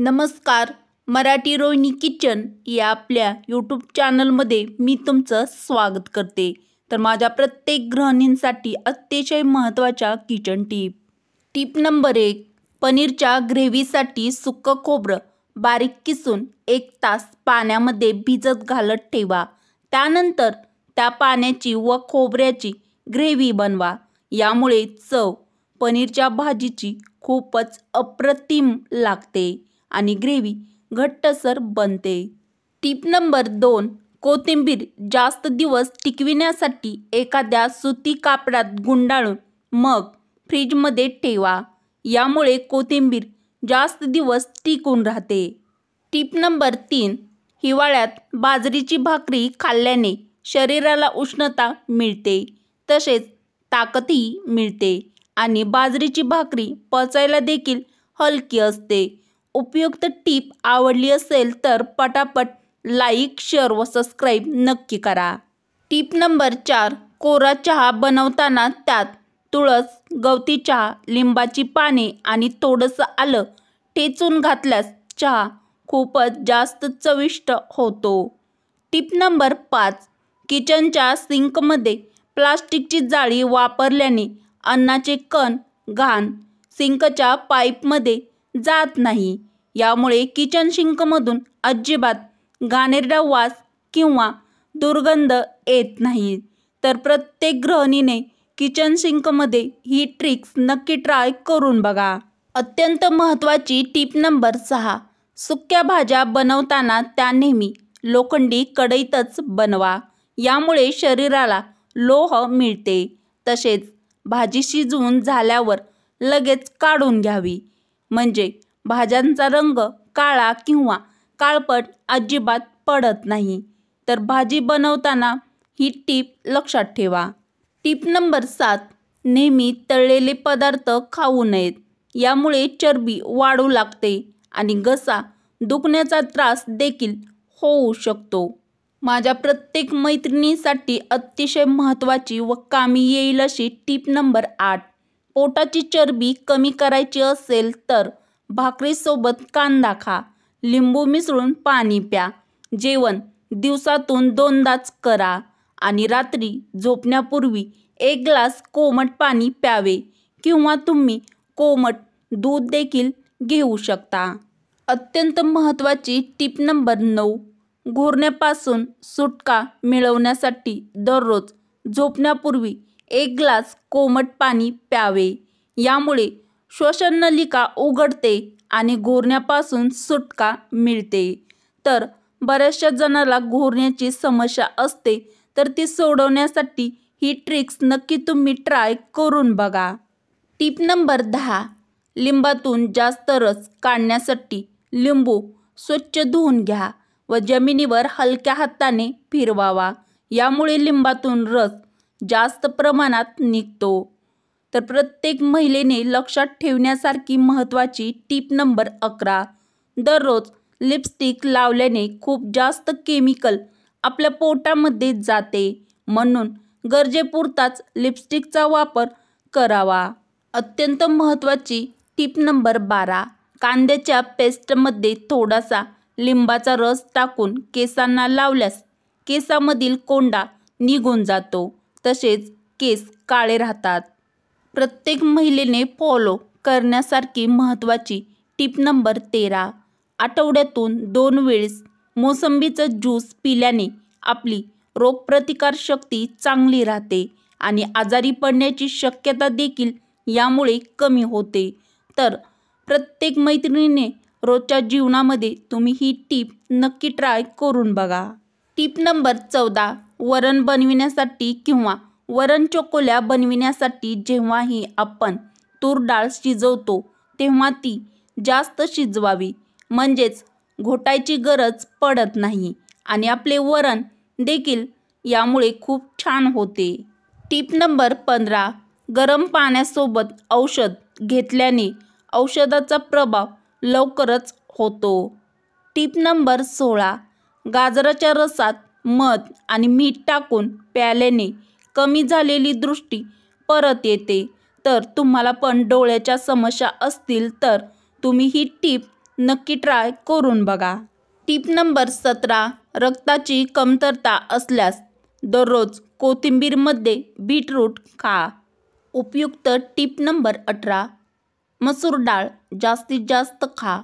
नमस्कार. मराठी रोहिणी किचन या आपल्या यूट्यूब चॅनलमध्ये मी तुमचं स्वागत करते. तर माझ्या प्रत्येक गृहिणींसाठी अतिशय महत्त्वाच्या किचन टिप नंबर 1. पनीरच्या ग्रेव्हीसाठी सुकं खोबरं बारीक किसून 1 तास पाण्यामध्ये भिजत घालत ठेवा. त्यानंतर त्या पाण्याची व खोबऱ्याची ग्रेव्ही बनवा. यामुळे चव पनीरच्या भाजीची खूपच अप्रतिम लागते आणि ग्रेव्ही घट्टसर बनते. Tip number 2. कोथिंबीर जास्त दिवस टिकविण्यासाठी एखाद्या सुती कापडात गुंडाळून मग फ्रीजमध्ये ठेवा. यामुळे कोथिंबीर जास्त दिवस टिकून राहते. Tip number 3. हिवाळ्यात बाजरीची भाकरी खाल्ल्याने शरीराला उष्णता मिळते, तसेच ताकदही मिळते आणि बाजरीची भाकरी पचायला देखील हलकी असते. उपयुक्त टीप आवडली असेल तर पटापट लाईक, शेअर व सबस्क्राईब नक्की करा. Tip number 4. कोरा चहा बनवताना त्यात तुळस, गवती चहा, लिंबाची पाने आणि थोडंसं आलं ठेचून घातल्यास चहा खूपच जास्त चविष्ट होतो. Tip number 5. किचनच्या सिंकमध्ये प्लास्टिकची जाळी वापरल्याने अन्नाचे कण घाण सिंकच्या पाईपमध्ये जात नाही. यामुळे किचन सिंकमधून अजिबात घाणेरडा वास किंवा दुर्गंध येत नाही. तर प्रत्येक गृहिणीने किचन सिंकमध्ये ही ट्रिक्स नक्की ट्राय करून बघा. अत्यंत महत्त्वाची टिप नंबर 6. सुक्या भाज्या बनवताना त्या नेहमी लोखंडी कढईतच बनवा. यामुळे शरीराला लोह मिळते. तसेच भाजी शिजवून झाल्यावर लगेच काढून घ्यावी, म्हणजे भाज्यांचा रंग काळा किंवा काळपट अजिबात पडत नाही. तर भाजी बनवताना ही टीप लक्षात ठेवा. Tip number 7. नेहमी तळलेले पदार्थ खाऊ नयेत. यामुळे चरबी वाढू लागते आणि घसा दुखण्याचा त्रास देखील होऊ शकतो. माझ्या प्रत्येक मैत्रिणीसाठी अतिशय महत्त्वाची व कामी येईल अशी टिप नंबर 8. पोटाची चरबी कमी करायची असेल तर भाकरीसोबत कांदा खा. लिंबू मिसळून पाणी प्या. जेवण दिवसातून 2दाच करा आणि रात्री झोपण्यापूर्वी 1 ग्लास कोमट पाणी प्यावे किंवा तुम्ही कोमट दूध देखील घेऊ शकता. अत्यंत महत्त्वाची टिप नंबर 9. घुरण्यापासून सुटका मिळवण्यासाठी दररोज झोपण्यापूर्वी 1 ग्लास कोमट पाणी प्यावे. यामुळे श्वसननलिका उघडते आणि घुरण्यापासून सुटका मिळते. तर बऱ्याचशा जणांना घुरण्याची समस्या असते, तर ती सोडवण्यासाठी ही ट्रिक्स नक्की तुम्ही ट्राय करून बघा. Tip number 10. लिंबातून जास्त रस काढण्यासाठी लिंबू स्वच्छ धुवून घ्या व जमिनीवर हलक्या हाताने फिरवावा. यामुळे लिंबातून रस जास्त प्रमाणात निघतो. तर प्रत्येक महिलेने लक्षात ठेवण्यासारखी महत्त्वाची टिप नंबर 11. दररोज लिपस्टिक लावल्याने खूप जास्त केमिकल आपल्या पोटामध्ये जाते, म्हणून गरजेपुरताच लिपस्टिकचा वापर करावा. अत्यंत महत्त्वाची टिप नंबर 12. कांद्याच्या पेस्टमध्ये थोडासा लिंबाचा रस टाकून केसांना लावल्यास केसामधील कोंडा निघून जातो, तसेच केस काळे राहतात. प्रत्येक महिलेने फॉलो करण्यासारखी महत्त्वाची टिप नंबर 13. आठवड्यातून 2 वेळेस मोसंबीचं ज्यूस पिल्याने आपली रोगप्रतिकारशक्ती चांगली राहते आणि आजारी पडण्याची शक्यता देखील यामुळे कमी होते. तर प्रत्येक मैत्रिणीने रोजच्या जीवनामध्ये तुम्ही ही टीप नक्की ट्राय करून बघा. Tip number 14. वरण बनविण्यासाठी किंवा वरण चकोल्या बनविण्यासाठी जेव्हाही आपण तूर डाळ शिजवतो तेव्हा ती जास्त शिजवावी, म्हणजेच घोटायची गरज पडत नाही आणि आपले वरण देखील यामुळे खूप छान होते. Tip number 15. गरम पाण्यासोबत औषध घेतल्याने औषधाचा प्रभाव लवकरच होतो. Tip number 16. गाजराच्या रसात मध आणि मीठ टाकून प्यायल्याने कमी झालेली दृष्टी परत येते. तर तुम्हाला पण डोळ्याच्या समस्या असतील तर तुम्ही ही टीप नक्की ट्राय करून बघा. टिप नंबर 17, रक्ताची कमतरता असल्यास दररोज कोथिंबीरमध्ये बीटरूट खा. उपयुक्त टिप नंबर 18, मसूर डाळ जास्तीत जास्त खा.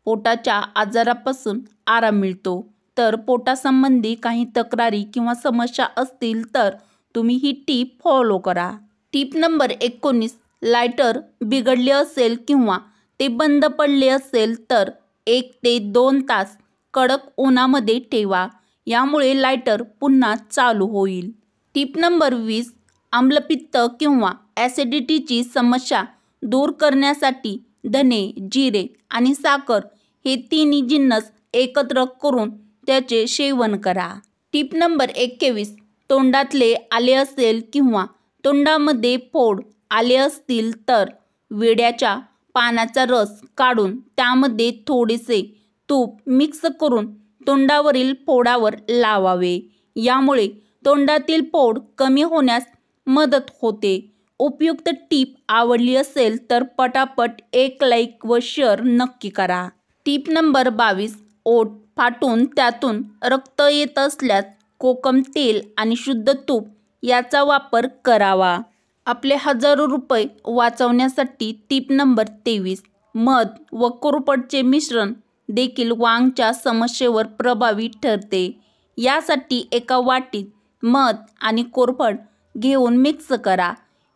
पोटाच्या आजारापासून आराम मिळतो. तर पोटासंबंधी काही तक्रारी किंवा समस्या असतील तर तुम्ही ही टीप फॉलो करा. टिप नंबर 19, लायटर बिघडले असेल किंवा ते बंद पडले असेल तर 1 ते 2 तास कडक उन्हामध्ये ठेवा. यामुळे लायटर पुन्हा चालू होईल. टिप नंबर 20, आम्लपित्त किंवा ॲसिडिटीची समस्या दूर करण्यासाठी धने, जिरे आणि साखर हे तिन्ही जिन्नस एकत्र करून त्याचे सेवन करा. टिप नंबर 21, तोंडातले आले असेल किंवा तोंडामध्ये फोड आले असतील तर विड्याच्या पानाचा रस काढून त्यामध्ये थोडेसे तूप मिक्स करून तोंडावरील फोडावर लावावे. यामुळे तोंडातील फोड कमी होण्यास मदत होते. उपयुक्त टीप आवडली असेल तर पटापट एक लाईक व शेअर नक्की करा. टीप नंबर 22, ओठ फाटून त्यातून रक्त येत असल्यास कोकम तेल आणि शुद्ध तूप याचा वापर करावा. आपले हजारो रुपये वाचवण्यासाठी टीप नंबर 23, मध व कोरफडचे मिश्रण देखील वांगच्या समस्येवर प्रभावी ठरते. यासाठी एका वाटीत मध आणि कोरफड घेऊन मिक्स करा.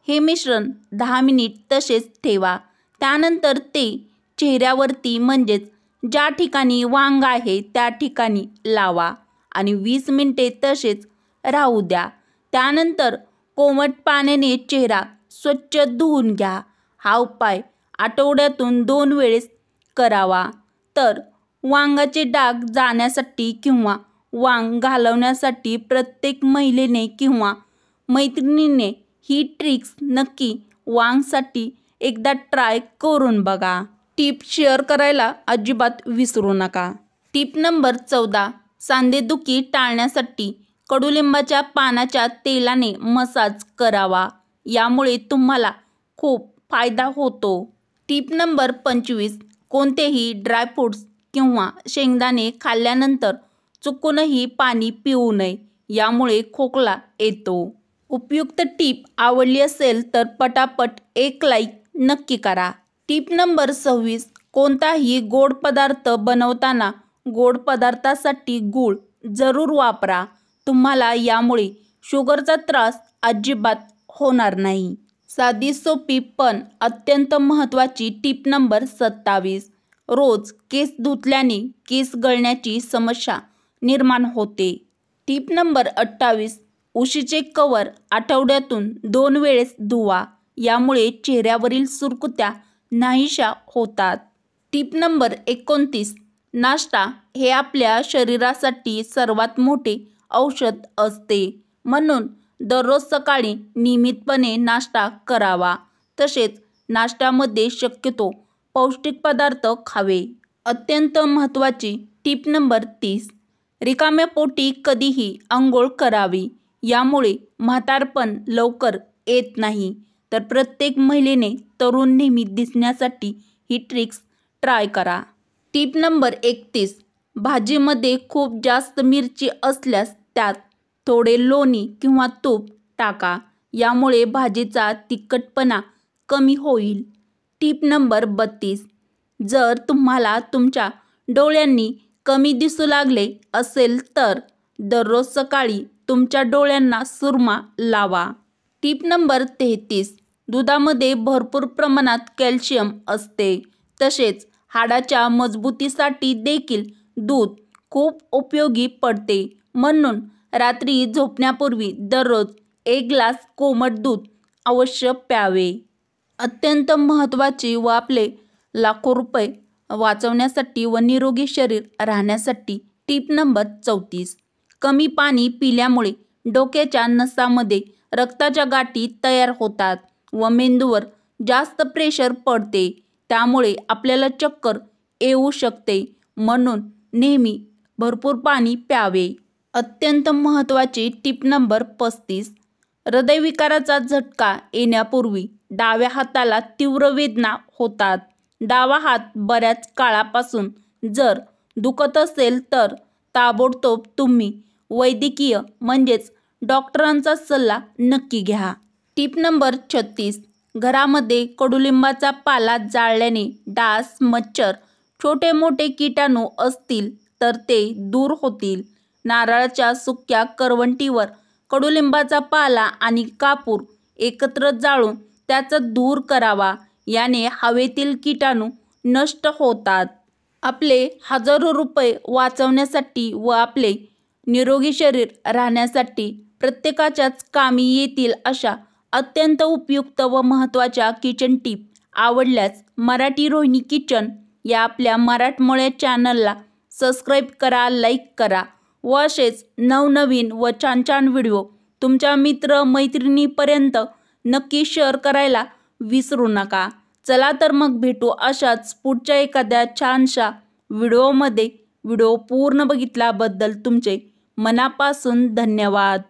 हे मिश्रण 10 मिनिट तसेच ठेवा. त्यानंतर ते चेहऱ्यावरती म्हणजेच ज्या ठिकाणी वांग आहे त्या ठिकाणी लावा आणि 20 मिनिटे तसेच राहू द्या. त्यानंतर कोमट पाण्याने चेहरा स्वच्छ धुवून घ्या. हा उपाय आठवड्यातून 2 वेळेस करावा. तर वांगाचे डाग जाण्यासाठी किंवा वांग घालवण्यासाठी प्रत्येक महिलेने किंवा मैत्रिणीने ही ट्रिक्स नक्की वांगसाठी एकदा ट्राय करून बघा. टिप शेअर करायला अजिबात विसरू नका. टिप नंबर 14, सांधेदुखी टाळण्यासाठी कडुलिंबाच्या पानाच्या तेलाने मसाज करावा. यामुळे तुम्हाला खूप फायदा होतो. टिप नंबर 25, कोणतेही ड्रायफ्रुट्स किंवा शेंगदाणे खाल्ल्यानंतर चुकूनही पाणी पिऊ नये. यामुळे खोकला येतो. उपयुक्त टीप आवडली असेल तर पटापट एक लाईक नक्की करा. टीप नंबर 26, कोणताही गोड पदार्थ बनवताना गोड पदार्थासाठी गूळ जरूर वापरा. तुम्हाला यामुळे शुगरचा त्रास अजिबात होणार नाही. साधी सोपी पण अत्यंत महत्त्वाची टीप नंबर 27, रोज केस धुतल्याने केस गळण्याची समस्या निर्माण होते. टीप नंबर 28, उशीचे कव्हर आठवड्यातून 2 वेळेस धुवा. यामुळे चेहऱ्यावरील सुरकुत्या नाहीशा होतात. टीप नंबर 29, नाश्ता हे आपल्या शरीरासाठी सर्वात मोठे औषध असते. म्हणून दररोज सकाळी नियमितपणे नाश्ता करावा. तसेच नाश्त्यामध्ये शक्यतो पौष्टिक पदार्थ खावे. अत्यंत महत्त्वाची टीप नंबर 30, रिकाम्या पोटी कधीही आंघोळ करावी. यामुळे म्हातारपण लवकर येत नाही. तर प्रत्येक महिलेने तरुण नेहमी दिसण्यासाठी ही ट्रिक्स ट्राय करा. टीप नंबर 31, भाजीमध्ये खूप जास्त मिरची असल्यास त्यात थोडे लोणी किंवा तूप टाका. यामुळे भाजीचा तिखटपणा कमी होईल. टीप नंबर 32, जर तुम्हाला तुमच्या डोळ्यांनी कमी दिसू लागले असेल तर दररोज सकाळी तुमच्या डोळ्यांना सुरमा लावा. टीप नंबर 33, दुधामध्ये भरपूर प्रमाणात कॅल्शियम असते. तसेच हाडाच्या मजबूतीसाठी देखील दूध खूप उपयोगी पडते. म्हणून रात्री झोपण्यापूर्वी दररोज 1 ग्लास कोमट दूध अवश्य प्यावे. अत्यंत महत्त्वाची व आपले लाखो रुपये वाचवण्यासाठी व निरोगी शरीर राहण्यासाठी टीप नंबर 34, कमी पाणी पिल्यामुळे डोक्याच्या नसामध्ये रक्ताच्या गाठी तयार होतात व मेंदूवर जास्त प्रेशर पडते. त्यामुळे आपल्याला चक्कर येऊ शकते. म्हणून नेहमी भरपूर पाणी प्यावे. अत्यंत महत्त्वाची टीप नंबर 35, हृदयविकाराचा झटका येण्यापूर्वी डाव्या हाताला तीव्र वेदना होतात. डावा हात बऱ्याच काळापासून जर दुखत असेल तर ताबडतोब तुम्ही वैद्यकीय म्हणजेच डॉक्टरांचा सल्ला नक्की घ्या. Tip number 36. घरामध्ये कडुलिंबाचा पाला जाळल्याने डास, मच्छर, छोटे मोठे किटाणू असतील तर ते दूर होतील. नारळाच्या सुक्या करवंटीवर कडुलिंबाचा पाला आणि कापूर एकत्र जाळून त्याचा धूर करावा. याने हवेतील किटाणू नष्ट होतात. आपले हजारो रुपये वाचवण्यासाठी व आपले निरोगी शरीर राहण्यासाठी प्रत्येकाच्याच कामी येतील अशा अत्यंत उपयुक्त व महत्त्वाच्या किचन टीप आवडल्यास मराठी रोहिणी किचन या आपल्या मराठमोळ्या चॅनलला सबस्क्राईब करा, लाईक करा व असेच नवनवीन व छान छान व्हिडिओ तुमच्या मित्र-मैत्रिणींपर्यंत नक्की शेअर करायला विसरू नका. चला तर मग भेटू अशाच पुढच्या एखाद्या छानशा व्हिडिओमध्ये. व्हिडिओ पूर्ण बघितल्याबद्दल तुमचे मनापासून धन्यवाद.